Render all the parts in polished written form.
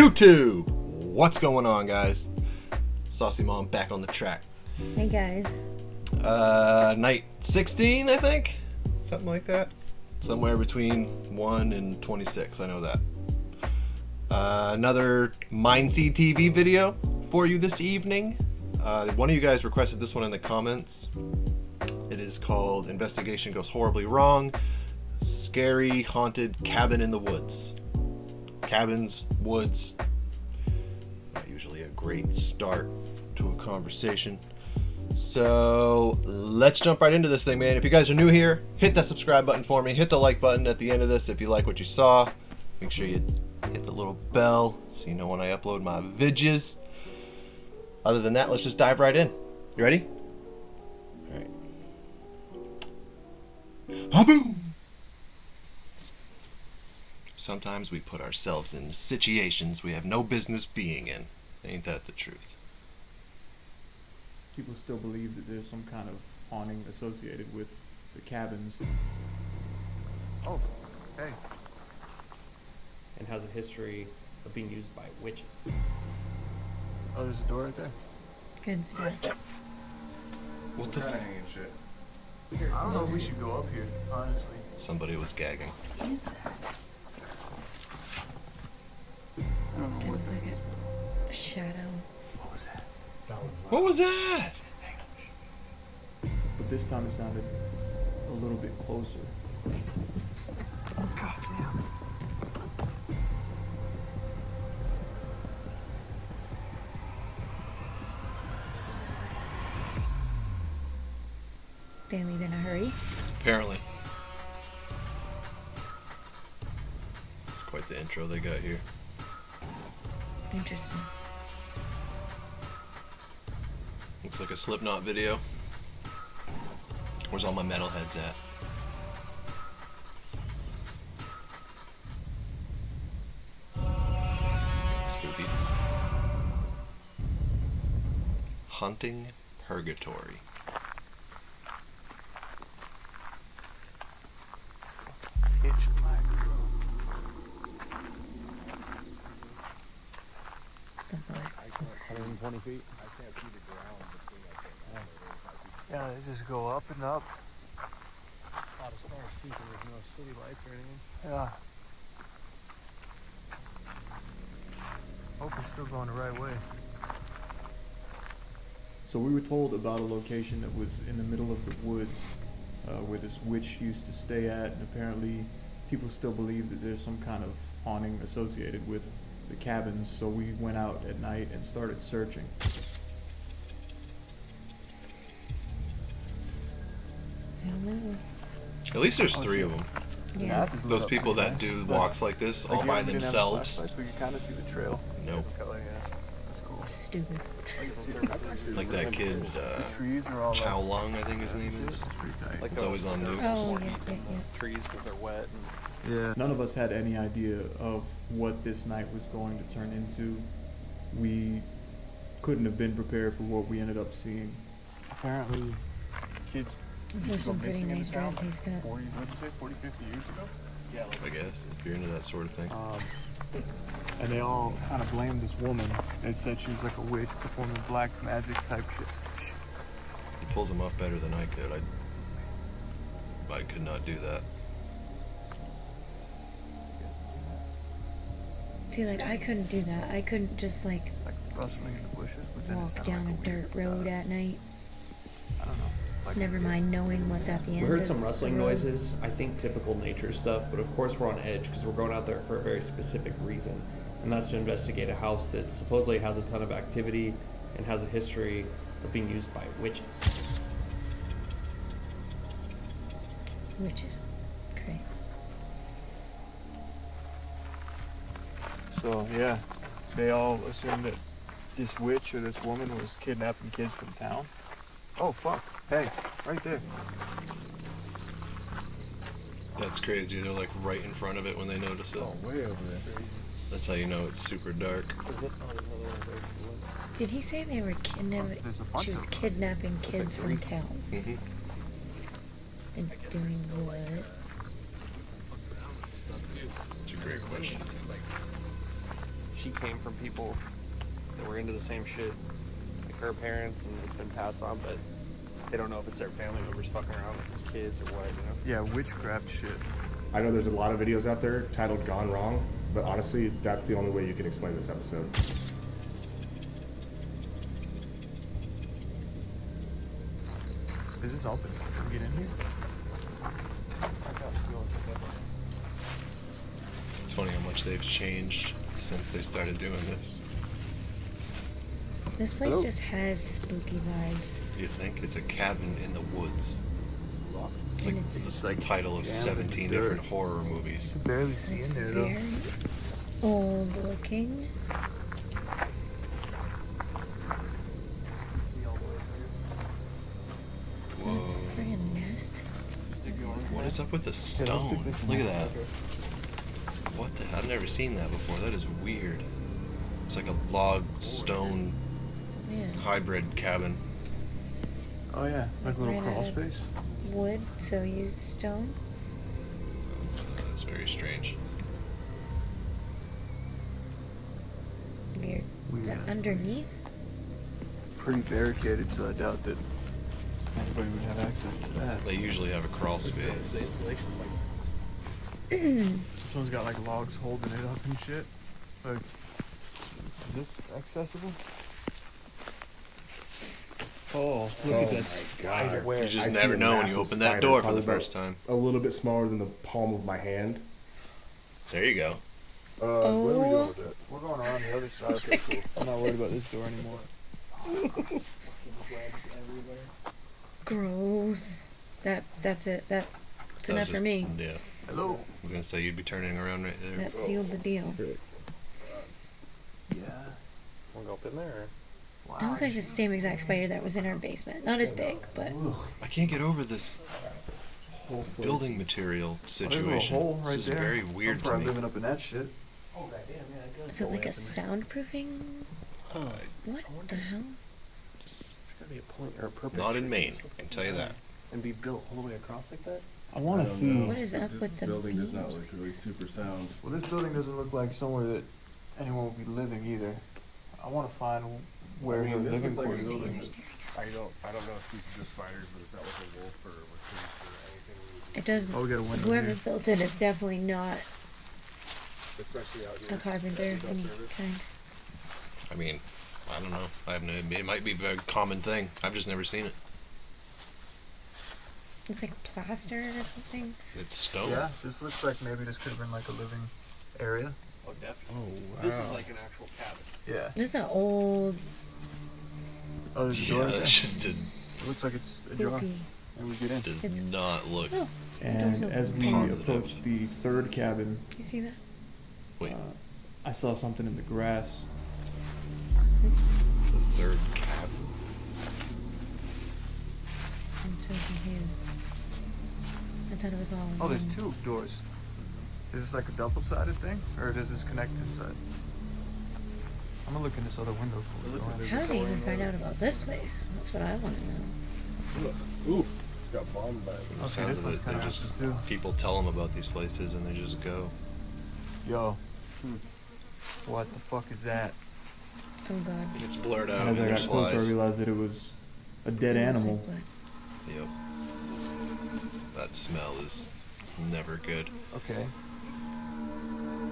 YouTube! What's going on, guys? Saucy Mom back on the track. Hey guys. Night 16, I think? Something like that. Somewhere between 1 and 26, I know that. Another MindSeed TV video for you this evening. One of you guys requested this one in the comments. It is called Investigation Goes Horribly Wrong. Scary Haunted Cabin in the Woods. Cabins, woods, not usually a great start to a conversation. So let's jump right into this thing, man. If you guys are new here, hit that subscribe button for me. Hit the like button at the end of this if you like what you saw. Make sure you hit the little bell so you know when I upload my vidges. Other than that, let's just dive right in. You ready? All right. Ha-boom! Sometimes we put ourselves in situations we have no business being in. Ain't that the truth? People still believe that there's some kind of haunting associated with the cabins. Oh, hey. And has a history of being used by witches. Oh, there's a door right there. Good stuff. What the? Kind of hanging shit. I don't know if we should go up here, honestly. Somebody was gagging. What is that? I don't know It what. looked like a shadow. What was that? What was that? But this time it sounded a little bit closer. God damn. Damn, you in a hurry? Apparently. That's quite the intro they got here. Interesting. Looks like a Slipknot video. Where's all my metalheads at? Spooky. Hunting Purgatory. Pitch black, bro. The fuck? 120 feet. Yeah, they just go up and up. A lot of stars too, because there's no city lights or anything. Yeah. Hope we're still going the right way. So we were told about a location that was in the middle of the woods where this witch used to stay at, and apparently people still believe that there's some kind of haunting associated with the cabins, so we went out at night and started searching. I don't know. At least there's 3 of them. Yeah. Those people that do walks like this all by themselves. We can kind of see the trail. Nope. Oh yeah, that's cool. Stupid. Like that kid, The trees are all Chow Lung, I think his name is. It's pretty tight. It's always on news. Oh, yeah. Trees because they're wet. Yeah. None of us had any idea of what this night was going to turn into. We couldn't have been prepared for what we ended up seeing. Apparently, kids. Those are some pretty nice drives he's got. 40, what'd you say, 40, 50 years ago? Yeah, I guess, if you're into that sort of thing. And they all kind of blamed this woman. They said she was like a witch performing black magic type shit. He pulls them off better than I could. I could not do that. See, like, I couldn't do that. I couldn't just, like Rustling in the bushes, but then it walk sounded down like a dirt road at night. I don't know. Like Never mind knowing what's at the end. We heard of some the rustling road. noises. I think typical nature stuff, but of course we're on edge because we're going out there for a very specific reason, and that's to investigate a house that supposedly has a ton of activity and has a history of being used by witches. Witches. Great. So yeah, they all assumed that this witch or this woman was kidnapping kids from town. Oh fuck! Hey, right there. That's crazy. They're like right in front of it when they notice it. Oh, way over there. That's how you know it's super dark. Did he say they were There's a bunch she was of them. kidnapping kids from town? Mm-hmm. And doing what? It's a great question. she came from people that were into the same shit, like her parents, and it's been passed on, but they don't know if it's their family members fucking around with his kids or what, you know? Yeah, witchcraft shit. I know there's a lot of videos out there titled Gone Wrong, but honestly, that's the only way you can explain this episode. Is this open? Can we get in here? It's funny how much they've changed since they started doing this. This place Hello? just has spooky vibes. You think it's a cabin in the woods? It's And like it's it's like the title of jammed in the 17 dirt. different horror movies. Barely see It's in there though. very old looking. Whoa. Friggin' nest. What is up with the stone? Look at that. What the? I've never seen that before. That is weird. It's like a log stone Yeah. hybrid cabin. Oh yeah, like a little Ran crawl out of space. Wood, so use stone. That's very strange. Weird. Weird Is that ass underneath? Pretty barricaded, so I doubt that anybody would have access to that. They usually have a crawl space. This one's got like logs holding it up and shit. Like, is this accessible? Oh, look at that spider. You just I see never a know when you massive open that spider door for probably the first time. A little bit smaller than the palm of my hand. There you go. What are we doing Oh. with it? We're going around the other side. Okay, cool. I'm not worried about this door anymore. Gross. That's it. That's That was enough for just- me. Yeah. Hello. I was gonna say you'd be turning around right there. That sealed the deal. Yeah. Wanna go up in there? Wow. That looks like the same exact spider that was in our basement. Not as big, but I can't get over this Whole place. building material There's a little situation. hole right This is there. very weird I'm to probably me. living up in that shit. is it like a soundproofing? What the hell? There's gotta be a point or a purpose. Not for in it. Maine, I can tell you that. And be built all the way across like that? I want to see. What is up with the building does not beams? look really super sound. Well, this building doesn't look like somewhere that anyone will be living either. I want to find where I mean, the this living looks like a quarters building is. I don't know species of spiders, but if that was a wolf or a moose or anything, we would It does. Oh, we got a window Whoever here. built it is definitely not especially out a here. carpenter of any kind. I mean, I don't know. I have no. It might be a very common thing. I've just never seen it. It's like plaster or something. It's stone. Yeah, this looks like maybe this could have been like a living area. Oh, definitely. Oh, wow. This is like an actual cabin. Yeah. This is an old Oh, there's a Yeah, door. it there. just It looks like it's ajar. spooky. And we get in. does It's- not look. Oh, And Doors as open. we Positive. approach the third cabin, you see that? Wait, I saw something in the grass. the third cabin. I'm so confused. I thought it was all. Oh, there's one. two doors. Is this like a double-sided thing, or does this connect inside? I'm gonna look in this other window for it. How did they even find out about this place? That's what I want to know. Oof, it's got bombed by it. Okay, Sounds this of one's it, kinda they just awesome, too. people tell them about these places and they just go. Yo. What the fuck is that? Oh God. It's blurred out. And as I got there's closer, I flies. realized that it was a dead It looks animal. like blood. Yep. That smell is never good. Okay.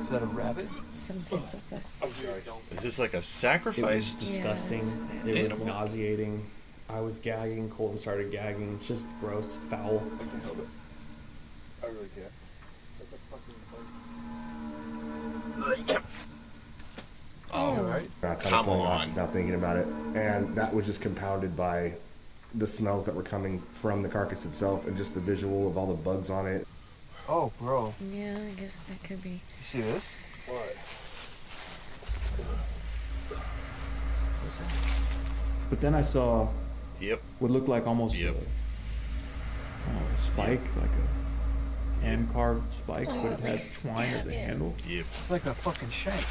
Is that a rabbit? Some type of a. Is this like a It was sacrifice? disgusting. Yeah, It was Animal. nauseating. I was gagging. Colton started gagging. It's just gross, foul. I can help it. I really can't. That's a fucking Oh, Alright. Kind Come of feeling on. nauseous now thinking about it. And that was just compounded by the smells that were coming from the carcass itself and just the visual of all the bugs on it. Oh, bro. Yeah, I guess that could be. You see this? what? But then I saw yep. what looked like almost Yep. a spike, like a hand-carved spike, Oh, but it like had twine as stab a it. handle. Yep. It's like a fucking shank.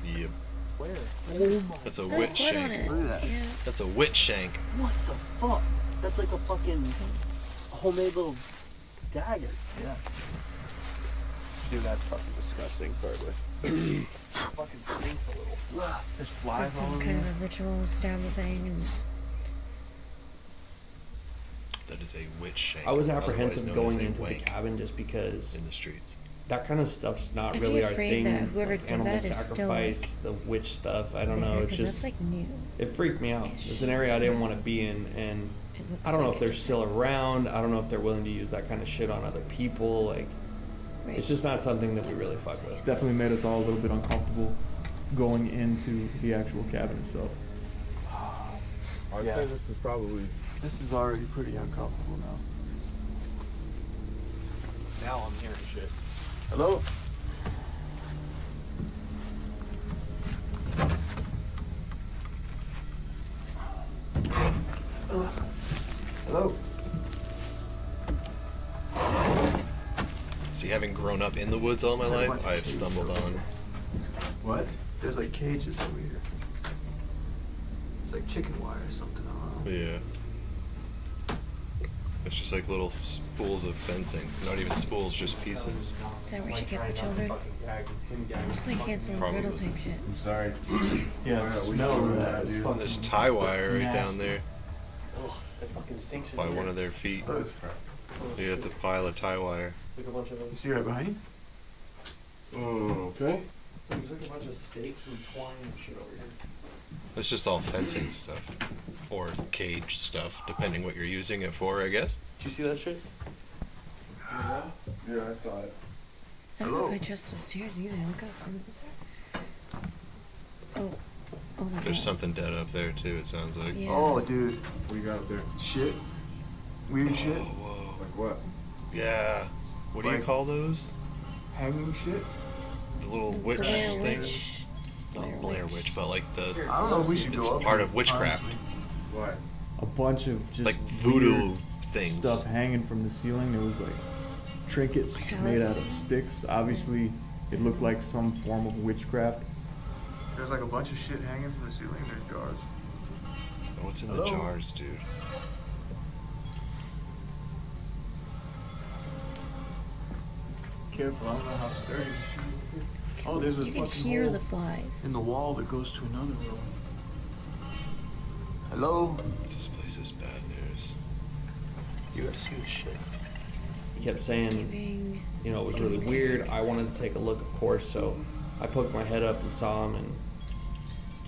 Yep. Where? That's a Oh, witch blood on shank. it. Look at that. Yeah. That's a witch shank. What the fuck? That's like a fucking homemade little dagger. Yeah. Dude, that's fucking disgusting. Regardless. Fucking stinks a little. There's flies all Some over kind you. of a ritual stab thing. And That is a witch shank. I was otherwise apprehensive known going as a into the wank cabin just because in the streets. that kind of stuff's not I'd really be our afraid thing. that whoever Like did animal that is still, sacrifice, the witch stuff. I don't know. It's because just that's like new. it freaked me out. It's an area I didn't want to be in, and It looks I don't know like if they're it. still around. I don't know if they're willing to use that kind of shit on other people. Like, Right. it's just not something that we really fuck with. Definitely made us all a little bit uncomfortable going into the actual cabin itself. I'd Yeah. say this is probably. This is already pretty uncomfortable now. Now I'm hearing shit. Hello? Hello? See, having grown up in the woods all my life, I have stumbled on. What? There's like cages over here. It's like chicken wire or something. I don't know. Yeah. It's just like little spools of fencing. Not even spools, just pieces. Is that where she kept the children? It's like Hansel and Probably. Gretel type shit. I'm sorry. Yeah, the smell of that is And fucking. there's tie wire right down nasty. there It fucking stinks by one of their feet. Look, Yeah, it's a pile of tie wire. Like a bunch of you see right behind you? Okay. there's like a bunch of stakes and twine and shit over here. It's just all fencing stuff. Or cage stuff, depending what you're using it for, I guess. Did you see that shit? Yeah, I saw it. I don't know if Hello? I trust the stairs either. Look up from the stairs. Oh. Oh my god. There's something dead up there too, it sounds like. Yeah. Oh, dude. What do you got up there? Shit. Weird shit. Whoa. Like what? Yeah. What do you Like- call those? Hanging shit. The little witch Blair things? Witch. Not Blair Witch, but like the I don't know if we should It's go up part there, of witchcraft. honestly. What? A bunch of just like voodoo weird things. stuff hanging from the ceiling. There was like trinkets made out of sticks. Obviously, it looked like some form of witchcraft. There's like a bunch of shit hanging from the ceiling. There's jars. What's in Hello? the jars, dude? Careful, I don't know how sturdy this shit is. Oh, there's a You can fucking hear hole the flies. in the wall that goes to another room. Hello? This place is bad news. You gotta see this shit. He kept saying, Thanksgiving. you know, it was really weird. I wanted to take a look, of course, so I poked my head up and saw him, and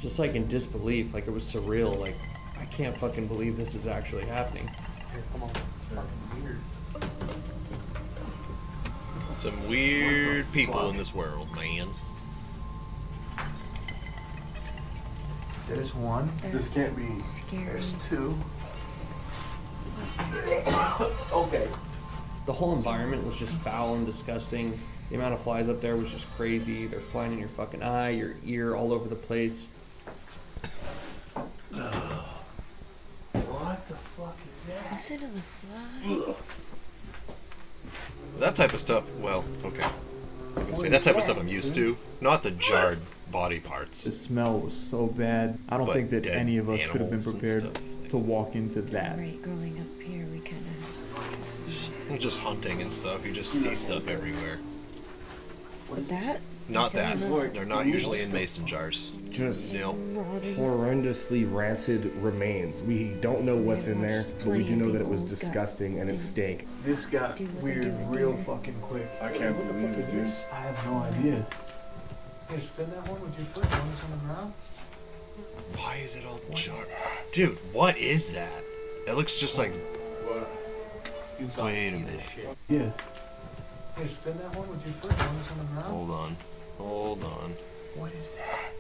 just like in disbelief, like it was surreal. Like, I can't fucking believe this is actually happening. Here, come on. It's fucking weird. Some weird people in this world, man. There's one. They're can't be. scary. There's two. Okay. The whole environment was just foul and disgusting. The amount of flies up there was just crazy. They're flying in your fucking eye, your ear, all over the place. What the fuck is that? Listen to the flies. That type of stuff, well, okay. I was gonna say, that type of stuff I'm used to. Not the jarred body parts. The smell was so bad. I don't But think that dead any of us could have been animals and prepared stuff. to walk into that. Right, growing up here, we kind of. Just hunting and stuff, you just see stuff everywhere. But that? Not that. Killing They're not usually in mason jars. Just No. Rotting. horrendously rancid remains. We don't know what's in there, but we do know that it was disgusting and it stank. This got Do what they weird do in real here. fucking quick. I can't believe this. I have no idea. Hey, spin that one with your foot. Notice on the ground. Why is it all jarred? Dude, what is that? It looks just like. Wait a minute. Yeah. Hey, spin that one with your foot. Notice on the ground. Hold on. Hold on. What is that?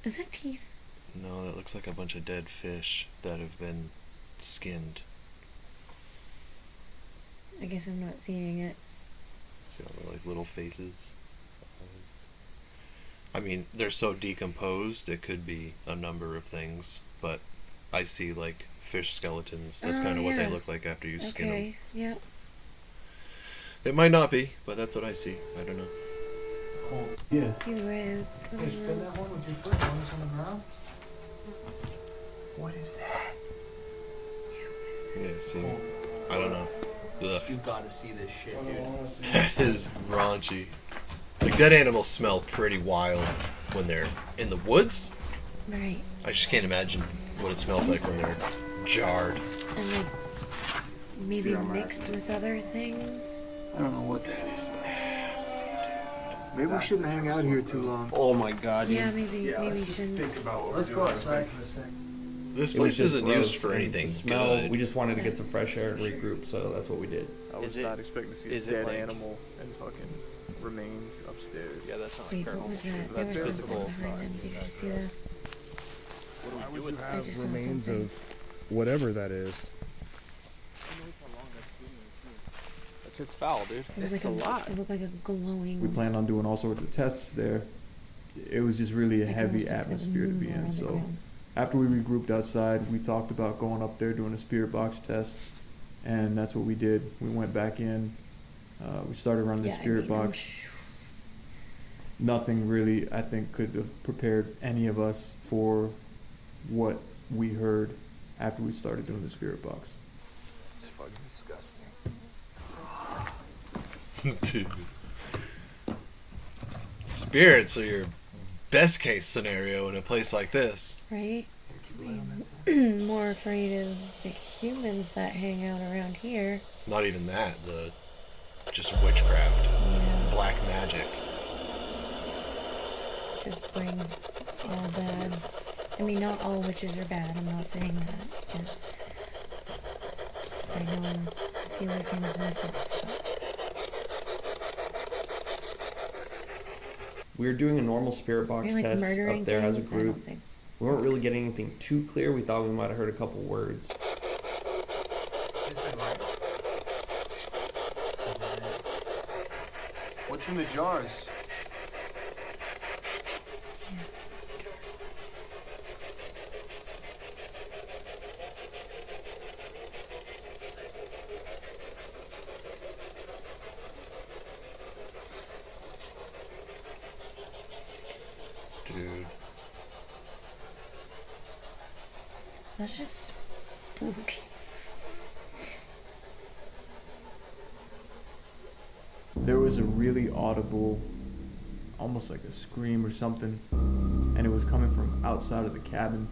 Is that teeth? No, that looks like a bunch of dead fish that have been skinned. I guess I'm not seeing it. See all the like little faces. I mean, they're so decomposed, it could be a number of things, but I see like fish skeletons. That's Oh, kind of what they yeah. look like after you skin them. Okay, yeah. It might not be, but that's what I see. I don't know. Yeah. Either way, it's Hey, spin that one with your foot. Notice on the ground. What is that? Yeah, see? I don't know. Ugh. You gotta see this shit, dude. That is raunchy. Like, dead animals smell pretty wild when they're in the woods. Right. I just can't imagine what it smells like when they're jarred. And like maybe mixed with other things. I don't know what that is. Nasty, dude. Maybe we shouldn't hang out here too long. Oh my god, dude. Yeah, maybe you shouldn't. Think about what Let's we're go doing. outside for a sec. This It was place just isn't gross, used for and anything the smell, good. we just wanted to get some fresh air and regroup, so that's what we did. I was Is it- not expecting to see a is it dead like- animal and fucking remains upstairs. Yeah, that's not Wait, paranormal. what was that? That's There was something physical. behind them. Did you see that? Why would you I have just saw remains something. of whatever that is? That shit's foul, dude. It was It's like a lot. It looked like a glowing. We planned on doing all sorts of tests there. It was just really a like heavy almost like the atmosphere to be moon in. around the So ground. after we regrouped outside, we talked about going up there doing a spirit box test, and that's what we did. We went back in. We started running the Yeah, I spirit mean, box. Nothing really, I think, could have prepared any of us for what we heard after we started doing the spirit box. It's fucking disgusting. Dude. Spirits are your best case scenario in a place like this. Right? I'm more afraid of the humans that hang out around here. Not even that, just witchcraft, Yeah, black magic. just brings all bad. I mean, not all witches are bad. I'm not saying that. Because I know a few witches myself. We were doing a normal spirit box Are you, like, test murdering up there as a things? I don't group. think. We weren't really getting anything too clear. We thought we might have heard a couple words. What's in the jars? Dude. That's just spooky. There was a really audible, almost like a scream or something, and it was coming from outside of the cabin.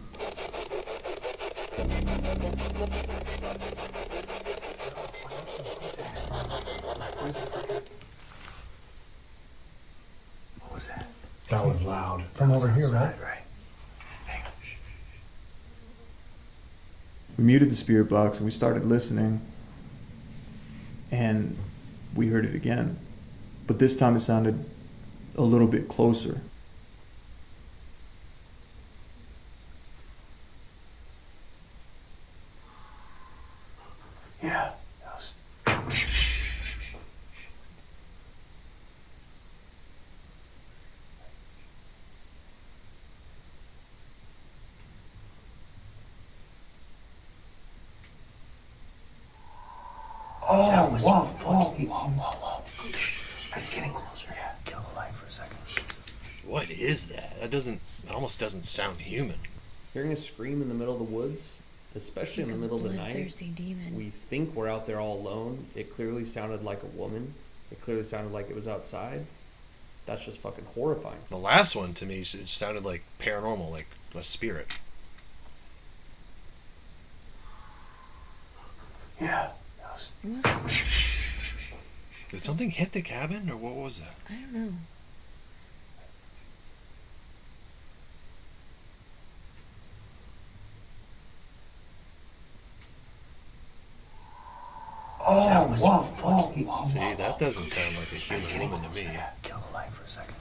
What was that? That was loud. From over here, right? Hang on. Shh. We muted the spirit box and we started listening, and we heard it again. But this time it sounded a little bit closer. Yeah. That was... Oh, whoa. It's getting closer. Yeah, kill the light for a second. What is that? It almost doesn't sound human. Hearing a scream in the middle of the woods, especially in the middle of the night. Bloodthirsty demon. We think we're out there all alone. It clearly sounded like a woman. It clearly sounded like it was outside. That's just fucking horrifying. The last one, to me, it sounded like paranormal, like a spirit. Yeah. That was... It was, Did something hit the cabin, or what was that? I don't know. Oh, whoa. See, that doesn't sound like a human woman to me. Yeah, kill the light for a second.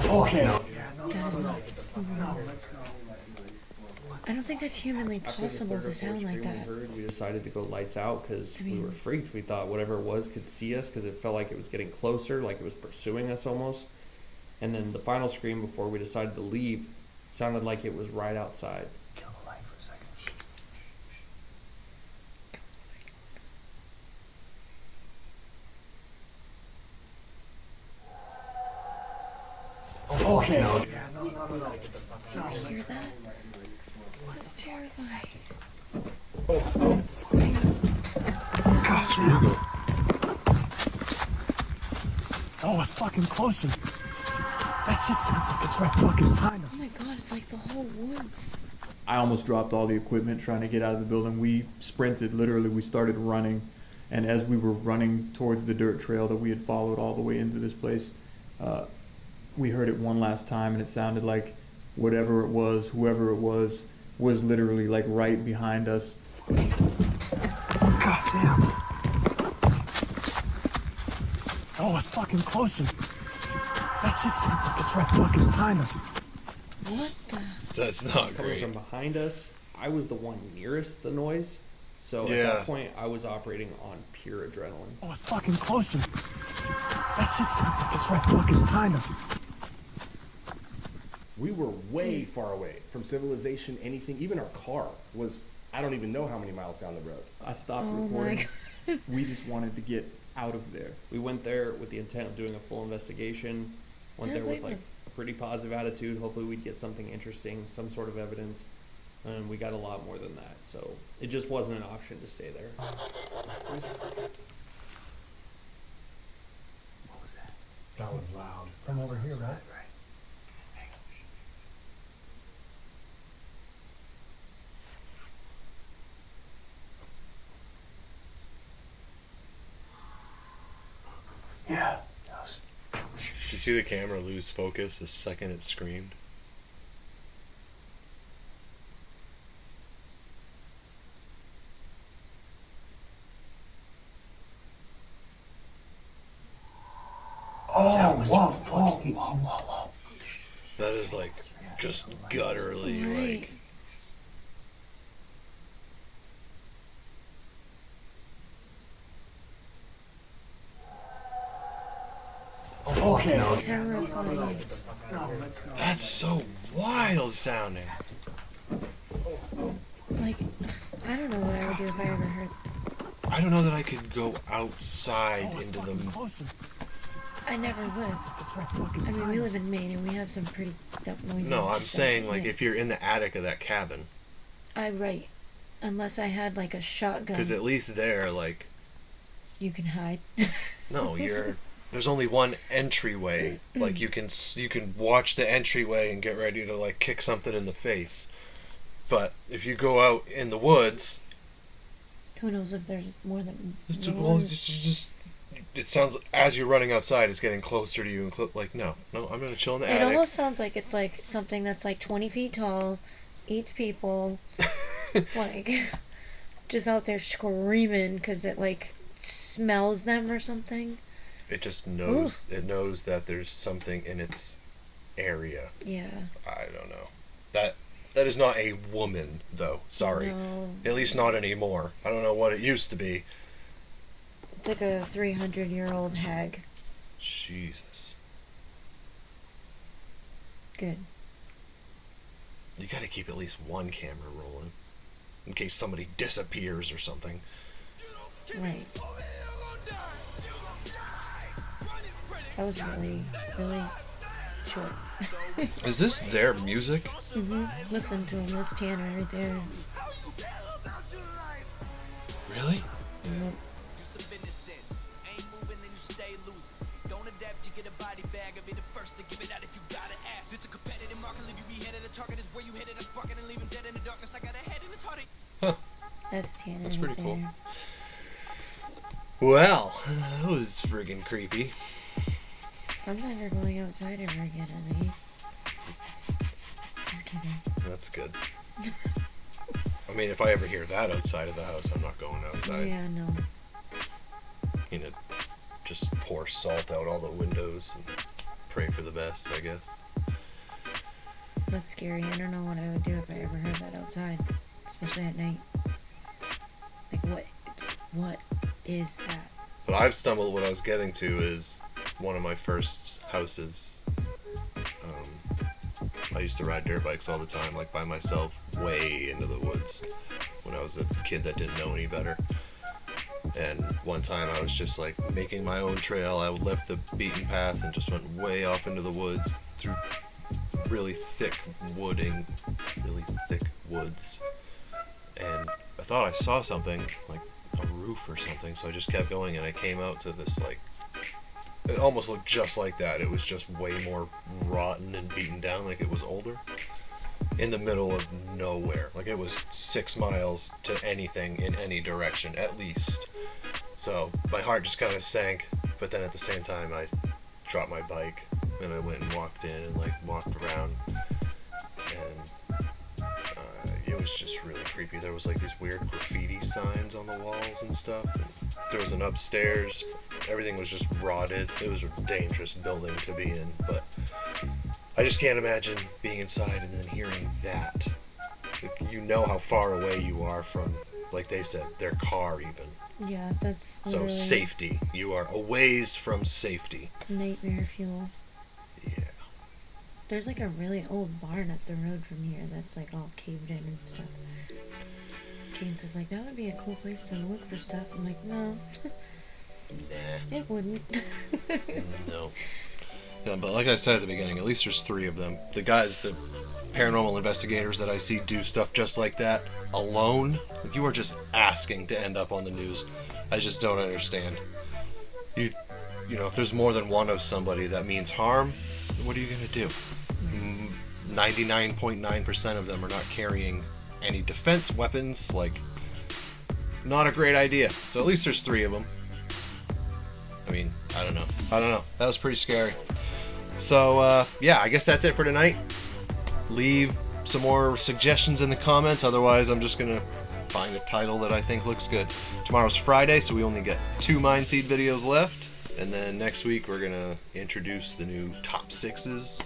Okay. Yeah, no, That is not. no, let's go. I don't think that's humanly After the possible third to or sound fourth like scream that. we heard, we decided to go lights out because I we were mean- freaked. We thought whatever it was could see us because it felt like it was getting closer, like it was pursuing us almost. And then the final scream before we decided to leave sounded like it was right outside. Kill the light for a second. Okay. You hear that? That's terrifying. Oh, it's fucking closer. That's it. Sounds like it's right fucking behind us. Oh my god, it's like the whole woods. I almost dropped all the equipment trying to get out of the building. We sprinted, literally, we started running. And as we were running towards the dirt trail that we had followed all the way into this place, we heard it one last time, and it sounded like whatever it was, whoever it was literally like right behind us. God damn. Oh, it's fucking closer. That's it. Sounds like it's right fucking behind us. What the? That's not Coming great. from behind us, I was the one nearest the noise. So Yeah. at that point, I was operating on pure adrenaline. Oh, it's fucking closer. That's it. Sounds like it's right fucking behind us. We were way far away from civilization, anything. Even our car was, I don't even know how many miles down the road. I stopped Oh recording. my god. We just wanted to get out of there. We went there with the intent of doing a full investigation. Went Yeah, there with wait, like a pretty positive attitude. Hopefully we'd get something interesting, some sort of evidence. And we got a lot more than that. So it just wasn't an option to stay there. What was that? That was loud. From over here, right? Hang on. Yeah. That was... Did you see the camera lose focus the second it screamed? Oh, whoa. That is like just gutturally Right. like. Okay. Terrifying. No, let's go. That's so wild sounding. Like, I don't know what I would do if I ever heard. I don't know that I could go outside Oh, it's into fucking the. closer. I never would. It's right fucking I mean, behind we us. live in Maine and we have some pretty noises. No, I'm so, saying like yeah. if you're in the attic of that cabin, Right. Unless I had like a shotgun, because at least there, like, you can hide. no, you're. There's only one entryway. Like you can watch the entryway and get ready to like kick something in the face. But if you go out in the woods, Who knows if there's more than well, one? just it sounds as you're running outside, it's getting closer to you. And like, no, I'm gonna chill in the It attic. almost sounds like it's like something that's like 20 feet tall, eats people, like just out there screaming because it like smells them or something. It just knows. It knows that there's something in its area. Yeah. I don't know. That is not a woman, though. Sorry. No. At least not anymore. I don't know what it used to be. It's like a 300-year-old hag. Jesus. Good. You gotta keep at least one camera rolling. In case somebody disappears or something. Right. That was really, really short. Is this their music? Listen to him. That's Tanner right there. Really? Yep. That's Tanner. That's right pretty cool. there. Well, that was friggin' creepy. I'm never going outside ever again, Annie. Just kidding. That's good. I mean, if I ever hear that outside of the house, I'm not going outside. Yeah, no. You know, just pour salt out all the windows and pray for the best, I guess. That's scary. I don't know what I would do if I ever heard that outside. Especially at night. Like, what is that? But what I was getting to is one of my first houses. I used to ride dirt bikes all the time, like by myself, way into the woods when I was a kid that didn't know any better. And one time I was just like making my own trail. I left the beaten path and just went way off into the woods, through really thick woods, and I thought I saw something, like a roof or something, so I just kept going, and I came out to this, like, it almost looked just like that. It was just way more rotten and beaten down, like it was older, in the middle of nowhere. Like it was 6 miles to anything in any direction, at least. So my heart just kind of sank, but then at the same time I dropped my bike and I went and walked in and like walked around, and it was just really creepy. There was like these weird graffiti signs on the walls and stuff. And there was an upstairs. Everything was just rotted. It was a dangerous building to be in, but I just can't imagine being inside and then hearing that. Like, you know how far away you are from, like they said, their car even. Yeah, that's So literally safety. You are a ways from safety. nightmare fuel. Yeah. There's like a really old barn up the road from here that's like all caved in and stuff. James is like, that would be a cool place to look for stuff. I'm like, no, Nah. it wouldn't. No. Yeah, but like I said at the beginning, at least there's 3 of them. The guys, the paranormal investigators that I see do stuff just like that alone, you are just asking to end up on the news. I just don't understand. You know, if there's more than one of somebody that means harm, what are you gonna do? 99.9% of them are not carrying any defense weapons. Like, not a great idea. So at least there's 3 of them. I mean, I don't know. That was pretty scary. So, yeah, I guess that's it for tonight. Leave some more suggestions in the comments. Otherwise, I'm just going to find a title that I think looks good. Tomorrow's Friday, so we only get 2 MindSeed videos left. And then next week, we're going to introduce the new top 6s.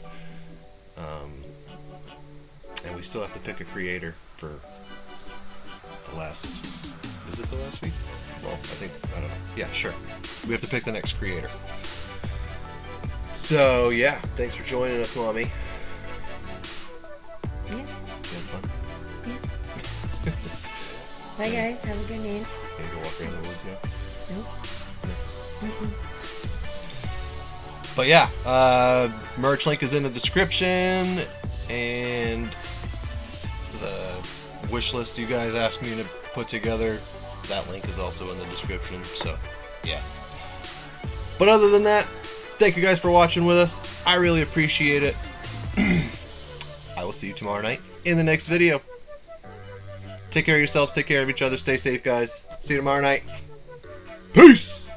And we still have to pick a creator for the last... Is it the last week? Well, I don't know. Yeah, sure. We have to pick the next creator. So, yeah. Thanks for joining us, Mommy. Yeah. You had fun? Yeah. Bye guys, have a good night. Gonna go walk around the woods now? Nope. Mm-mm. But yeah, merch link is in the description, and the wish list you guys asked me to put together, that link is also in the description. So, yeah. But other than that, thank you guys for watching with us. I really appreciate it. I will see you tomorrow night in the next video. Take care of yourselves, take care of each other, stay safe, guys. See you tomorrow night. Peace!